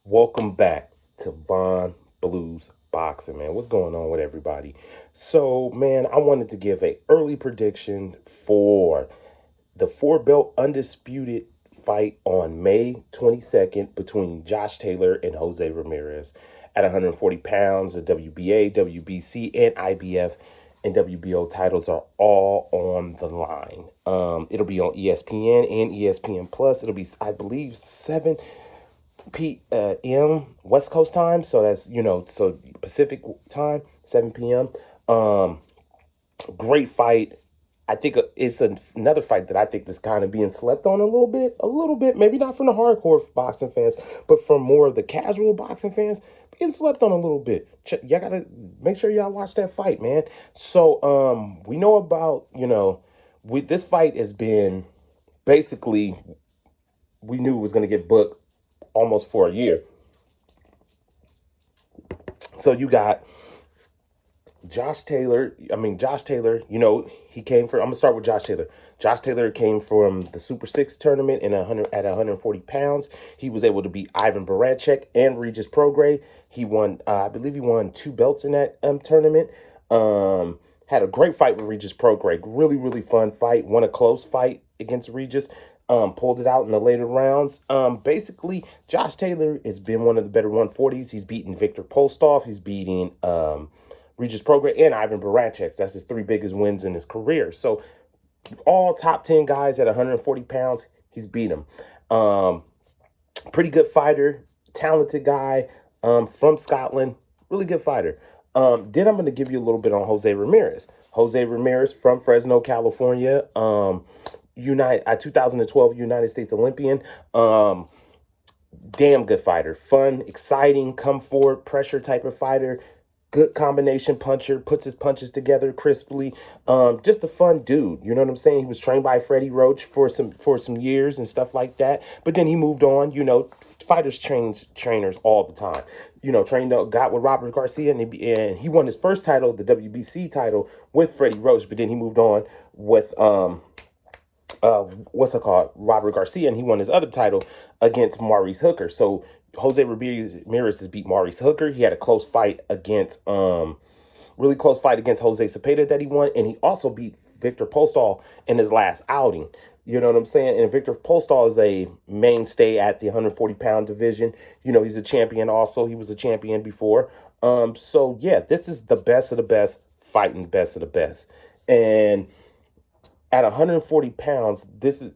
Welcome back to Von Blues Boxing, man. What's going on with everybody? So, man, I wanted to give a early prediction for the four belt undisputed fight on May 22nd between Josh Taylor and Jose Ramirez at 140 pounds. The WBA, WBC, and IBF and WBO titles are all on the line. It'll be on ESPN and ESPN Plus. It'll be, I believe, 7 p.m. West Coast time, so that's so Pacific time, 7 p.m. Great fight. I think it's another fight that I think is kind of being slept on a little bit. Maybe not from the hardcore boxing fans, but from more of the casual boxing fans, being slept on a little bit. Y'all gotta make sure y'all watch that fight, man. So we know about with this fight has been basically we knew it was gonna get booked almost for a year. So you got Josh Taylor. Josh Taylor, he came from, I'm going to start with Josh Taylor. Josh Taylor came from the Super 6 tournament at 140 pounds. He was able to beat Baran Check and Regis Prograis. He won, I believe he won 2 belts in that tournament. Had a great fight with Regis Prograis. Really, really fun fight. Won a close fight against Regis. Pulled it out in the later rounds. Basically, Josh Taylor has been one of the better 140s. He's beaten Victor Postov. He's beating Regis Prograis and Baran Check. That's his 3 biggest wins in his career. So all top 10 guys at 140 pounds, he's beat them. Pretty good fighter, talented guy from Scotland. Really good fighter. Then I'm going to give you a little bit on Jose Ramirez. Jose Ramirez from Fresno, California. 2012 United States Olympian. Damn good fighter. Fun, exciting, come forward, pressure type of fighter. Good combination puncher, puts his punches together crisply. Just a fun dude. You know what I'm saying? He was trained by Freddie Roach for some years and stuff like that. But then he moved on. Fighters trains trainers all the time. Got with Robert Garcia, and he won his first title, the WBC title, with Freddie Roach. But then he moved on with Robert Garcia, and he won his other title against Maurice Hooker. So Jose Ramirez has beat Maurice Hooker. He had a close fight against really close fight against Jose Cepeda that he won, and he also beat Victor Postol in his last outing. You know what I'm saying? And Victor Postol is a mainstay at the 140-pound division. He's a champion also. He was a champion before. So yeah, this is the best of the best fighting the best of the best. And at 140 pounds, this is,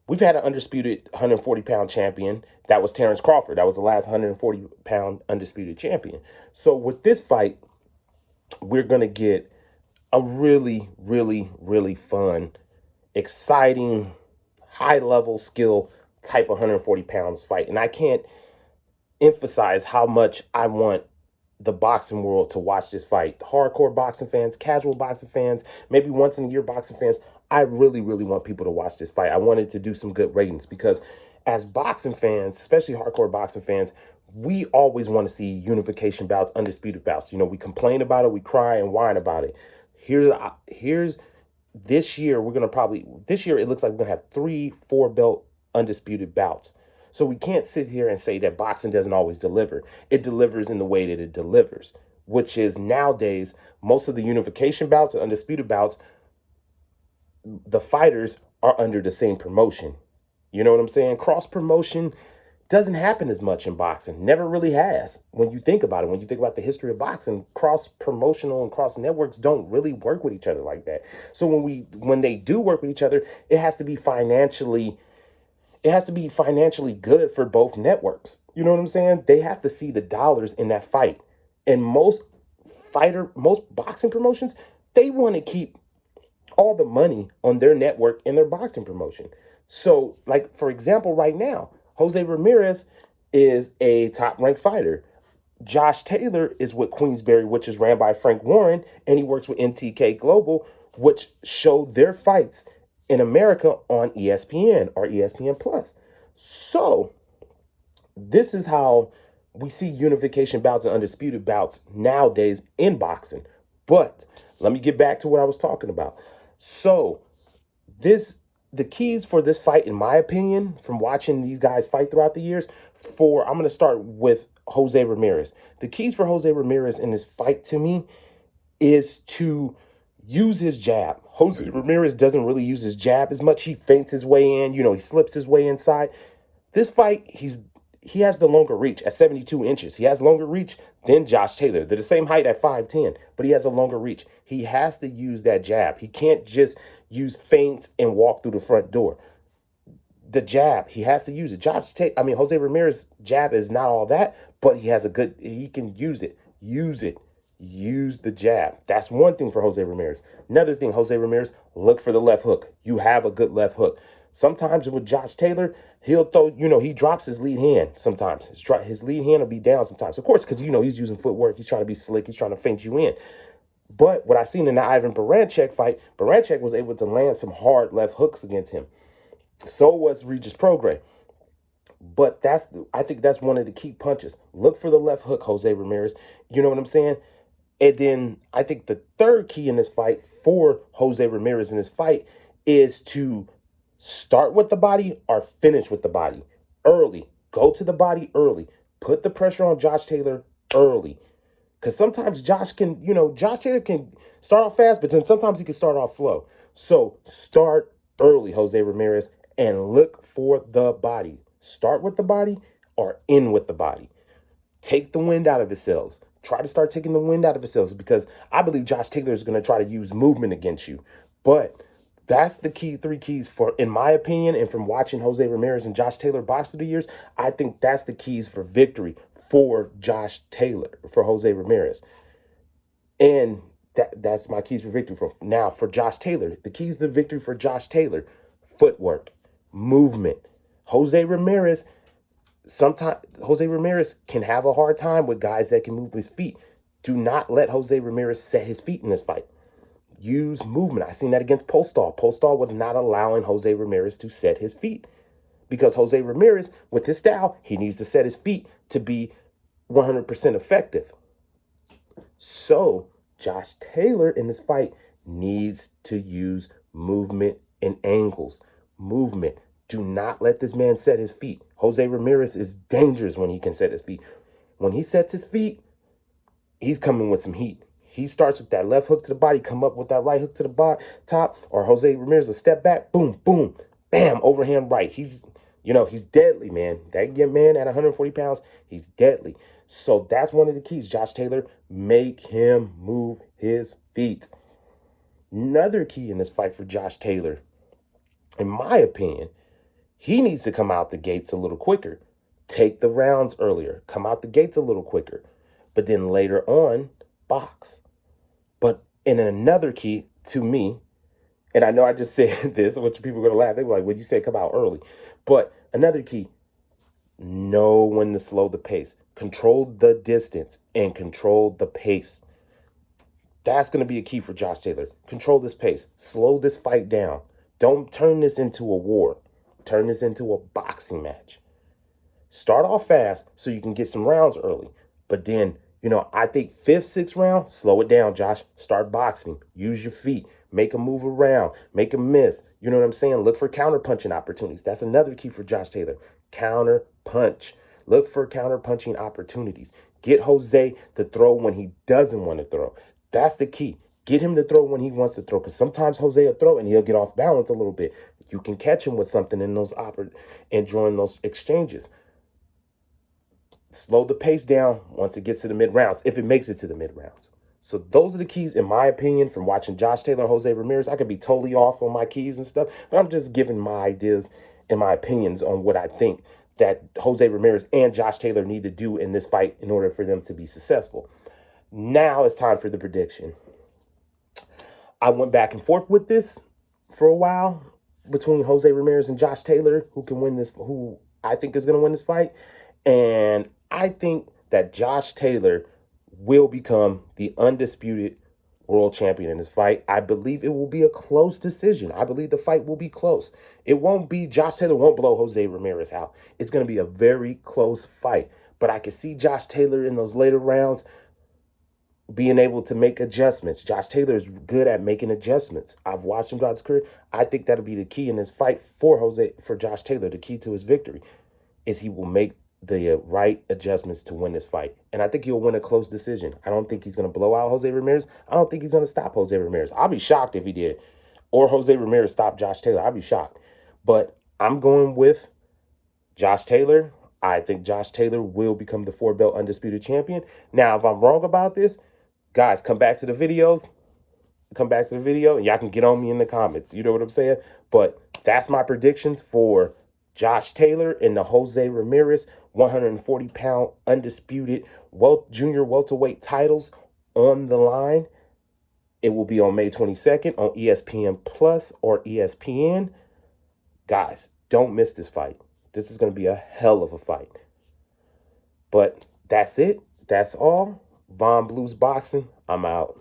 we've had an undisputed 140-pound champion. That was Terrence Crawford. That was the last 140-pound undisputed champion. So with this fight, we're going to get a really, really, really fun, exciting, high-level skill type of 140 pounds fight. And I can't emphasize how much I want the boxing world to watch this fight. Hardcore boxing fans, casual boxing fans, maybe once in a year boxing fans. I really, really want people to watch this fight. I wanted to do some good ratings because as boxing fans, especially hardcore boxing fans, we always want to see unification bouts, undisputed bouts. We complain about it, we cry and whine about it. Here's this year, this year it looks like we're going to have 3 4-belt undisputed bouts. So we can't sit here and say that boxing doesn't always deliver. It delivers in the way that it delivers, which is nowadays, most of the unification bouts and undisputed bouts, the fighters are under the same promotion. You know what I'm saying? Cross promotion doesn't happen as much in boxing. Never really has. When you think about it, when you think about the history of boxing, cross promotional and cross networks don't really work with each other like that. So when they do work with each other, it has to be financially good for both networks. You know what I'm saying? They have to see the dollars in that fight. And most boxing promotions, they want to keep all the money on their network and their boxing promotion. So, like, for example, right now, Jose Ramirez is a top-ranked fighter. Josh Taylor is with Queensberry, which is ran by Frank Warren, and he works with NTK Global, which show their fights in America on ESPN or ESPN Plus. So, this is how we see unification bouts and undisputed bouts nowadays in boxing. But let me get back to what I was talking about. So, this the keys for this fight, in my opinion, from watching these guys fight throughout the years, I'm going to start with Jose Ramirez. The keys for Jose Ramirez in this fight to me is to use his jab. Jose Ramirez doesn't really use his jab as much. He feints his way in, he slips his way inside. This fight, he has the longer reach at 72 inches. He has longer reach than Josh Taylor. They're the same height at 5'10", but he has a longer reach. He has to use that jab. He can't just use feints and walk through the front door. The jab, he has to use it. Jose Ramirez jab is not all that, but he can use it. Use the jab. That's one thing for Jose Ramirez. Another thing, Jose Ramirez, look for the left hook. You have a good left hook. Sometimes with Josh Taylor, he'll throw, he drops his lead hand sometimes. His lead hand will be down sometimes. Of course, because, he's using footwork. He's trying to be slick. He's trying to feint you in. But what I seen in the Baran Check fight, Baran Check was able to land some hard left hooks against him. So was Regis Prograis. But I think that's one of the key punches. Look for the left hook, Jose Ramirez. You know what I'm saying? And then I think the third key in this fight for Jose Ramirez in this fight is to start with the body or finish with the body early. Go to the body early. Put the pressure on Josh Taylor early. Because sometimes Josh Taylor can start off fast, but then sometimes he can start off slow. So start early, Jose Ramirez, and look for the body. Start with the body or end with the body. Take the wind out of his sails. Try to start taking the wind out of his sails, because I believe Josh Taylor is going to try to use movement against you. But that's the three keys in my opinion, and from watching Jose Ramirez and Josh Taylor box through the years, I think that's the keys for victory for Jose Ramirez. And that's my keys for victory. Now, for Josh Taylor, the keys to victory for Josh Taylor: footwork, movement. Jose Ramirez can have a hard time with guys that can move his feet. Do not let Jose Ramirez set his feet in this fight. Use movement. I seen that against Postol. Postol was not allowing Jose Ramirez to set his feet, because Jose Ramirez, with his style, he needs to set his feet to be 100% effective. So Josh Taylor in this fight needs to use movement and angles. Movement. Do not let this man set his feet. Jose Ramirez is dangerous when he can set his feet. When he sets his feet, he's coming with some heat. He starts with that left hook to the body, come up with that right hook to the top, or Jose Ramirez a step back, boom, boom, bam, overhand right. He's deadly, man. That man at 140 pounds, he's deadly. So that's one of the keys, Josh Taylor. Make him move his feet. Another key in this fight for Josh Taylor, in my opinion, he needs to come out the gates a little quicker. Take the rounds earlier. Come out the gates a little quicker. But then later on, box. But in another key to me, and I know I just said this, which people are going to laugh. They were like, when you say come out early. But another key, know when to slow the pace. Control the distance and control the pace. That's going to be a key for Josh Taylor. Control this pace. Slow this fight down. Don't turn this into a war. Turn this into a boxing match. Start off fast so you can get some rounds early. But then, I think 5th, 6th round, slow it down, Josh. Start boxing. Use your feet. Make a move around. Make a miss. You know what I'm saying? Look for counter-punching opportunities. That's another key for Josh Taylor. Counter-punch. Look for counter-punching opportunities. Get Jose to throw when he doesn't want to throw. That's the key. Get him to throw when he wants to throw, because sometimes Jose will throw and he'll get off balance a little bit. You can catch him with something in those and during those exchanges. Slow the pace down once it gets to the mid-rounds, if it makes it to the mid-rounds. So those are the keys, in my opinion, from watching Josh Taylor and Jose Ramirez. I could be totally off on my keys and stuff, but I'm just giving my ideas and my opinions on what I think that Jose Ramirez and Josh Taylor need to do in this fight in order for them to be successful. Now it's time for the prediction. I went back and forth with this for a while between Jose Ramirez and Josh Taylor, who I think is going to win this fight. And I think that Josh Taylor will become the undisputed world champion in this fight. I believe it will be a close decision. I believe the fight will be close. Josh Taylor won't blow Jose Ramirez out. It's going to be a very close fight. But I can see Josh Taylor in those later rounds being able to make adjustments. Josh Taylor is good at making adjustments. I've watched him throughout his career. I think that'll be the key in this fight for Josh Taylor. The key to his victory is he will make the right adjustments to win this fight. And I think he'll win a close decision. I don't think he's going to blow out Jose Ramirez. I don't think he's going to stop Jose Ramirez. I'll be shocked if he did. Or Jose Ramirez stopped Josh Taylor. I'll be shocked. But I'm going with Josh Taylor. I think Josh Taylor will become the 4-belt undisputed champion. Now, if I'm wrong about this, guys, come back to the videos. Come back to the video, and y'all can get on me in the comments. You know what I'm saying? But that's my predictions for Josh Taylor and the Jose Ramirez 140-pound undisputed junior welterweight titles on the line. It will be on May 22nd on ESPN Plus or ESPN. Guys, don't miss this fight. This is going to be a hell of a fight. But that's it. That's all. Von Blues Boxing. I'm out.